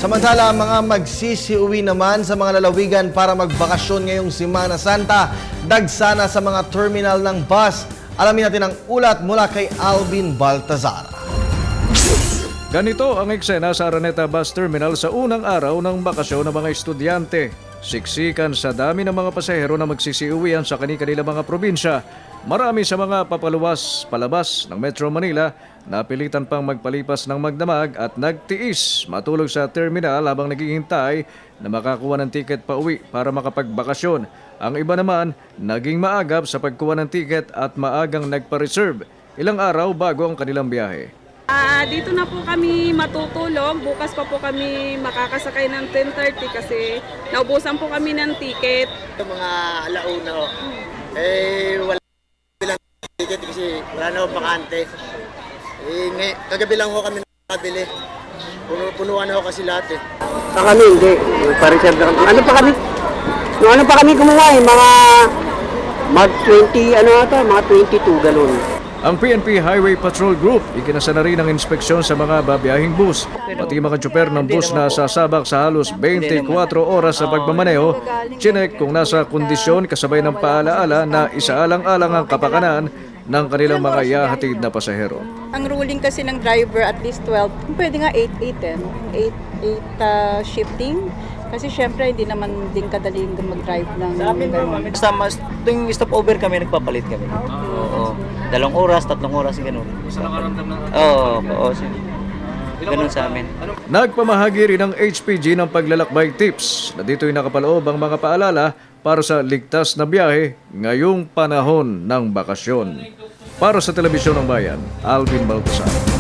Samantala, ang mga magsisiuwi naman sa mga lalawigan para magbakasyon ngayong Semana Santa, dagsana sa mga terminal ng bus. Alamin natin ang ulat mula kay Alvin Baltazar. Ganito ang eksena sa Araneta Bus Terminal sa unang araw ng bakasyon ng mga estudyante. Siksikan sa dami ng mga pasahero na magsisiuwian sa kani-kanila mga probinsya. Marami sa mga papaluwas palabas ng Metro Manila napilitan pang magpalipas ng magdamag at nagtiis matulog sa terminal habang naghihintay na makakuha ng tiket pa uwi para makapagbakasyon. Ang iba naman naging maagap sa pagkuha ng tiket at maagang nagpa-reserve ilang araw bago ang kanilang biyahe. Dito na po kami matutulog. Bukas pa po kami makakasakay ng 10:30 kasi naubusan po kami ng ticket. Mga alauna ho. Wala bilang ticket kasi wala na ho bakante. Kagabi lang ho kami nakabili. Punuan ho kasi lahat eh. Kami hindi. Pa-reserve na kami. Ano pa kami kumuha eh. Mga 20, mga 22 galon. Ang PNP Highway Patrol Group ikinasa na rin ang inspeksyon sa mga babiyahing bus. Pati mga tsuper ng bus na sasabak sa halos 24 oras sa pagmamaneho, chinek kung nasa kondisyon kasabay ng paalaala na isaalang-alang ang kapakanan ng kanilang mga yahatid na pasahero. Ang ruling kasi ng driver at least 12, pwede nga 8 shifting. Kasi syempre hindi naman din kadaling mag-drive ng gano'n. Basta mas tuwing stopover kami, nagpapalit kami. Oo. 2 oras, 3 oras, gano'n. Oo. Ganun sa amin. Nagpamahagi rin ng HPG ng paglalakbay tips na dito'y nakapaloob ang mga paalala para sa ligtas na biyahe ngayong panahon ng bakasyon. Para sa Telebisyon ng Bayan, Alvin Baltazar.